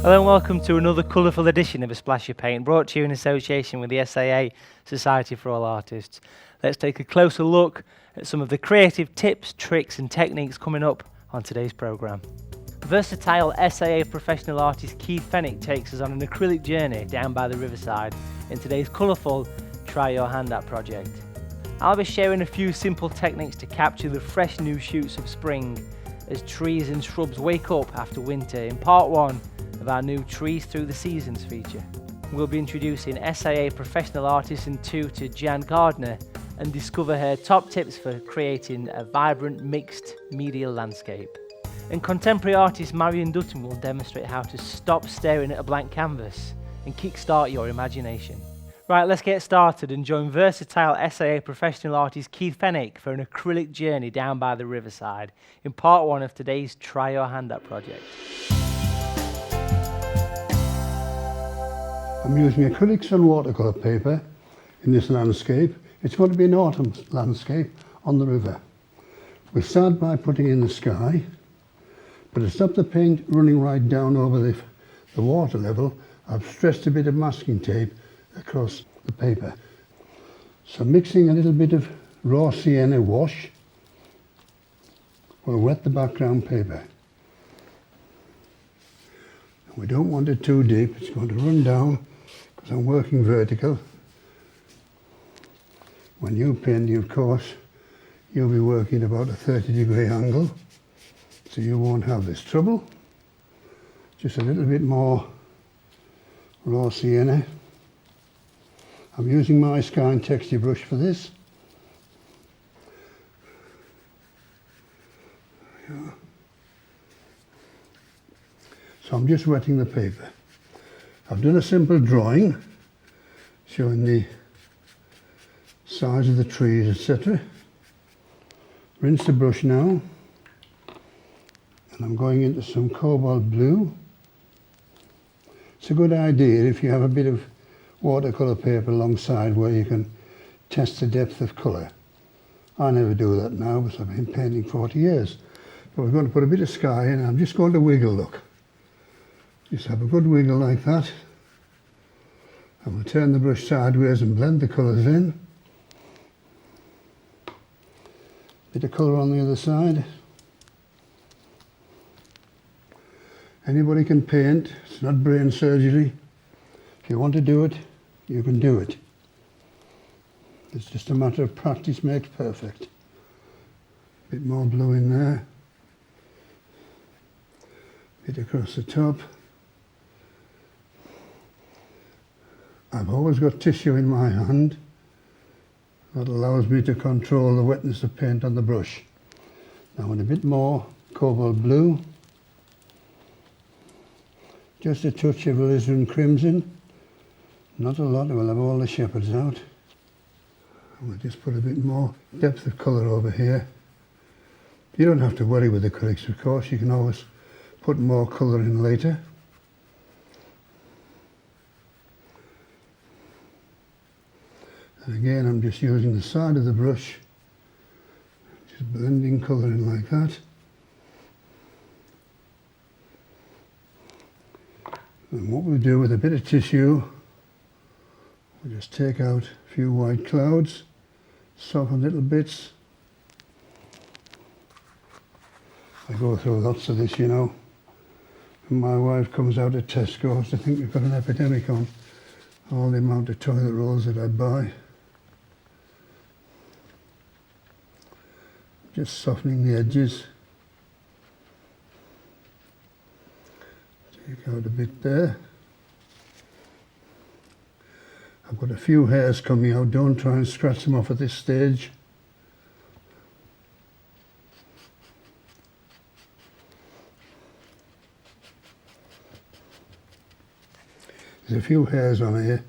Hello and welcome to another colourful edition of A Splash of Paint, brought to you in association with the SAA, Society for All Artists. Let's take a closer look at some of the creative tips, tricks and techniques coming up on today's programme. Versatile SAA professional artist Keith Fenwick takes us on an acrylic journey down by the riverside in today's colourful Try Your Hand At project. I'll be sharing a few simple techniques to capture the fresh new shoots of spring as trees and shrubs wake up after winter in part one of our new Trees Through the Seasons feature. We'll be introducing SAA professional artist and tutor Jan Gardner and discover her top tips for creating a vibrant mixed media landscape. And contemporary artist Marion Dutton will demonstrate how to stop staring at a blank canvas and kickstart your imagination. Right, let's get started and join versatile SAA professional artist Keith Fenwick for an acrylic journey down by the riverside in part one of today's Try Your Hand At project. I'm using acrylics and watercolour paper in this landscape. It's going to be an autumn landscape on the river. We start by putting in the sky, but to stop the paint running right down over the water level, I've stressed a bit of masking tape across the paper. So mixing a little bit of raw sienna wash will wet the background paper. We don't want it too deep, it's going to run down because I'm working vertical. When you paint, of course, you'll be working about a 30-degree angle, so you won't have this trouble. Just a little bit more raw sienna. I'm using my Sky and Texture brush for this. So I'm just wetting the paper. I've done a simple drawing showing the size of the trees, etc. Rinse the brush now, and I'm going into some cobalt blue. It's a good idea if you have a bit of watercolour paper alongside where you can test the depth of colour. I never do that now because I've been painting 40 years. But we're going to put a bit of sky in, and I'm just going to wiggle, look. Just have a good wiggle like that. And we'll turn the brush sideways and blend the colours in. Bit of colour on the other side. Anybody can paint, it's not brain surgery. If you want to do it, you can do it. It's just a matter of practice makes perfect. Bit more blue in there. Bit across the top. I've always got tissue in my hand. That allows me to control the wetness of paint on the brush. Now, in a bit more cobalt blue. Just a touch of alizarin crimson. Not a lot, we'll have all the shepherds out. And we'll just put a bit more depth of colour over here. You don't have to worry with acrylics, of course. You can always put more colour in later. And again, I'm just using the side of the brush, just blending colour in like that. And what we'll do with a bit of tissue, we'll just take out a few white clouds, soften little bits. I go through lots of this, you know. And my wife comes out of Tesco's to think we've got an epidemic on all the amount of toilet rolls that I buy. Just softening the edges. Take out a bit there. I've got a few hairs coming out, don't try and scratch them off at this stage. There's a few hairs on here.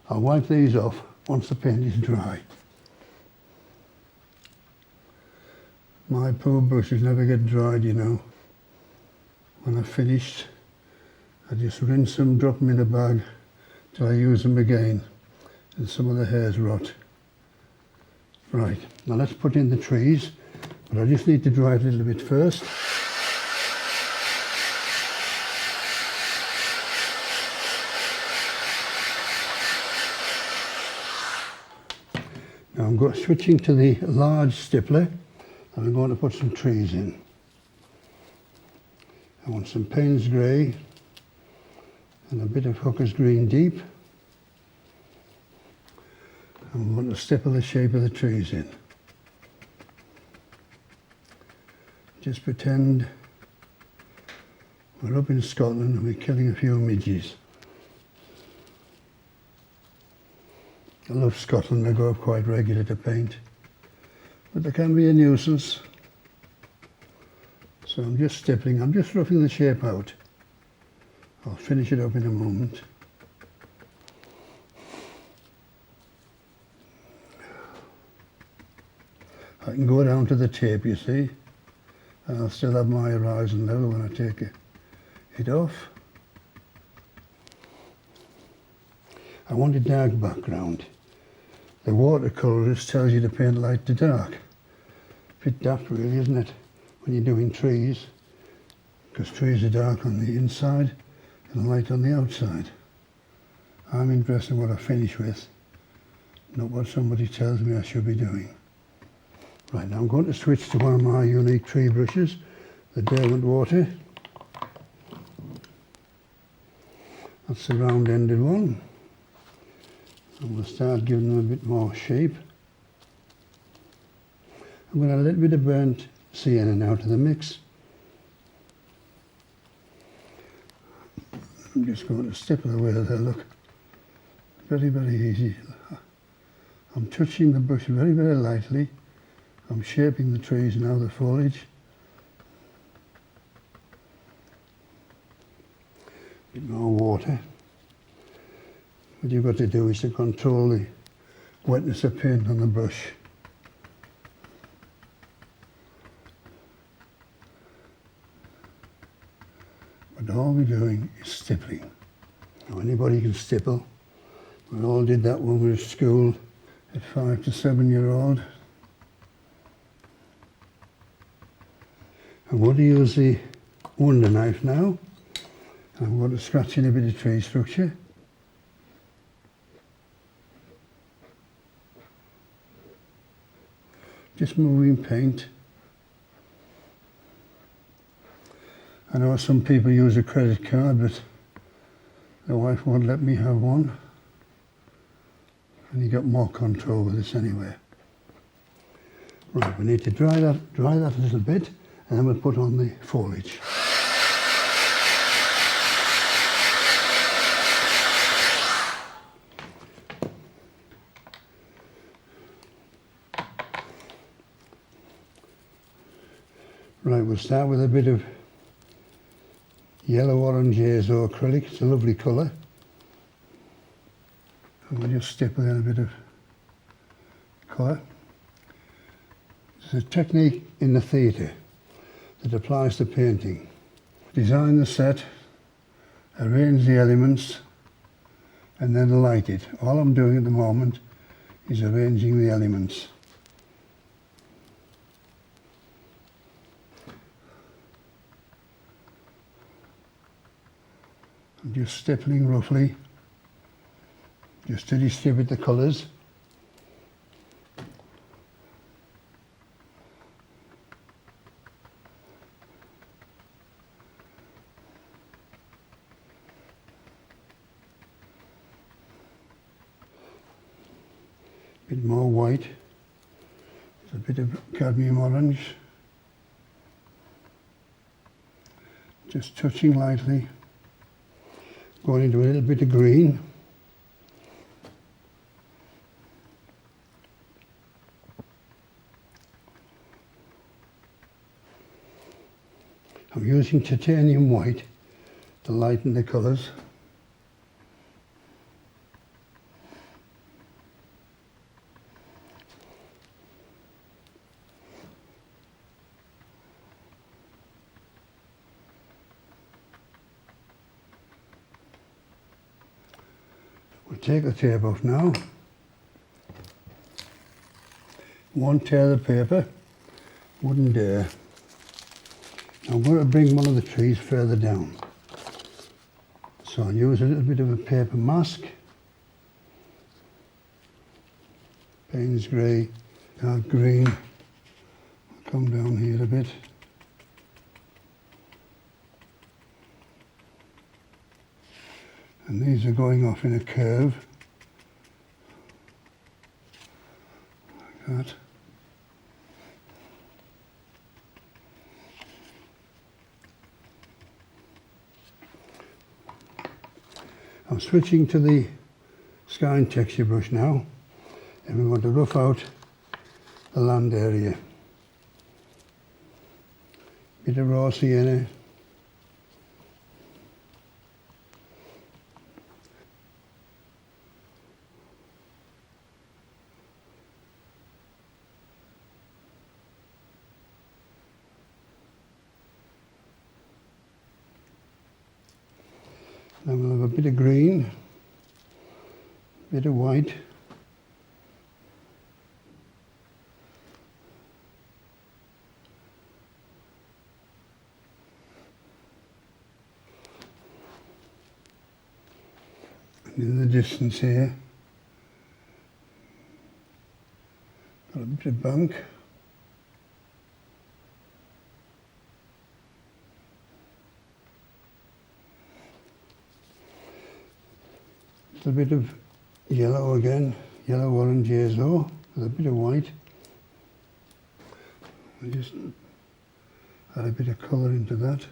I'll wipe these off once the paint is dry. My poor brushes never get dried, you know. When I've finished, I just rinse them, drop them in a bag till I use them again, and some of the hairs rot. Right, now let's put in the trees, but I just need to dry it a little bit first. Just a touch of alizarin crimson. Not a lot, we'll have all the shepherds out. And we'll just put a bit more colour in later. And again, I'm just using the side of the brush, just blending colour in like that. Now I'm switching to the large stippler, and I'm going to put some trees in. I want some Payne's Grey and a bit of Hooker's Green Deep. I'm going to stipple the shape of the trees in. Just pretend we're up in Scotland and we're killing a few midges. I love Scotland, I go up quite regular to paint, but they can be a nuisance. So I'm just stippling, I'm just roughing the shape out. I'll finish it up in a moment. I can go down to the tape, you see, and I'll still have my horizon level when I take it off. I want a dark background. The watercolourist tells you to paint light to dark. A bit daft really, isn't it, when you're doing trees, because trees are dark on the inside and light on the outside. I'm interested in what I finish with, not what somebody tells me I should be doing. Right, now I'm going to switch to one of my unique tree brushes, the Derwent Water. That's the round-ended one. And we'll start giving them a bit more shape. I'm going to add a little bit of burnt sienna now to the mix. I'm just going to stipple away there, look. Very, very easy. I'm touching the brush very, very lightly. I'm shaping the trees now, the foliage. A bit more water. What you've got to do is to control the wetness of paint on the brush. But all we're doing is stippling. Now anybody can stipple. We all did that when we were at school at 5 to 7 year old. I'm going to use the Wonder knife now. I'm going to scratch in a bit of tree structure. Just moving paint. I know some people use a credit card, but the wife won't let me have one. And you got more control with this anyway. Right, we need to dry that a little bit, and then we'll put on the foliage. Right, we'll start with a bit of yellow orange azo acrylic. It's a lovely colour. And we'll just stipple in a bit of colour. There's a technique in the theatre that applies to painting. Design the set, arrange the elements, and then light it. All I'm doing at the moment is arranging the elements. I'm just stippling roughly, just to distribute the colours. A bit more white, a bit of cadmium orange, just touching lightly. Going into a little bit of green. I'm using titanium white to lighten the colours. We'll take the tape off now. Won't tear the paper, wouldn't dare. I'm going to bring one of the trees further down. So I'll use a little bit of a paper mask. Payne's grey, dark green. I'll come down here a bit. And these are going off in a curve, like that. I'm switching to the sky and texture brush now, and we want to rough out the land area. Bit of raw sienna. Then we'll have a bit of green, a bit of white, and in the distance here, got a bit of bank. A bit of yellow again, yellow orange azo, with a bit of white. I just add a bit of colour into that.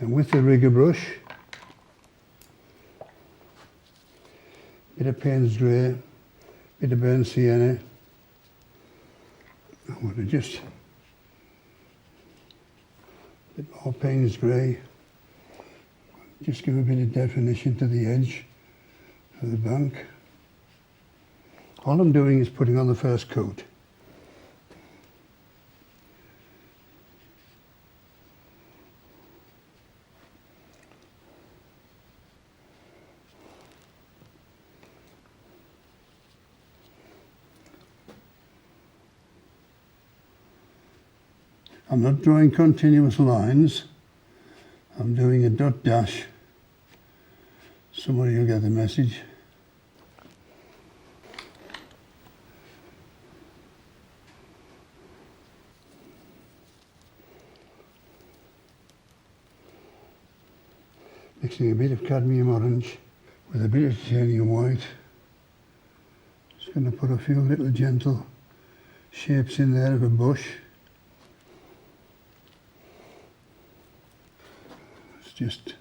And with the rigger brush, bit of Payne's grey, bit of burnt sienna. I want to just a bit more Payne's grey. Just give a bit of definition to the edge of the bank. All I'm doing is putting on the first coat. I'm not drawing continuous lines. I'm doing a dot dash. Somebody will get the message. Mixing a bit of cadmium orange with a bit of titanium white. Just going to put a few little gentle shapes in there of a bush. Just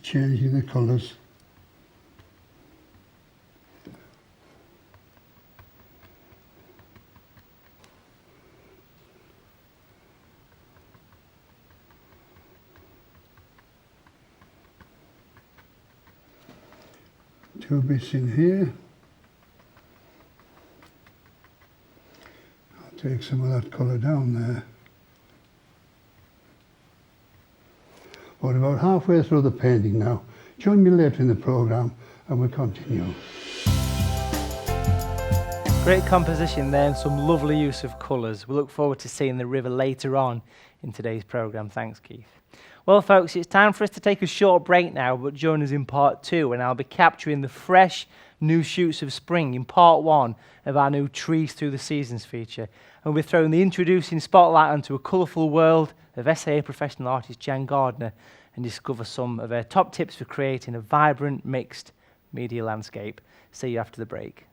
changing the colours. Two bits in here. I'll take some of that colour down there. We're about halfway through the painting now. Join me later in the programme and we'll continue. Great composition there and some lovely use of colours. We look forward to seeing the river later on in today's programme. Thanks, Keith. Well, folks, it's time for us to take a short break now, but join us in part 2, and I'll be capturing the fresh new shoots of spring in part 1 of our new Trees Through the Seasons feature. And we're throwing the introducing spotlight onto a colourful world of SAA professional artist Jan Gardner and discover some of her top tips for creating a vibrant, mixed media landscape. See you after the break.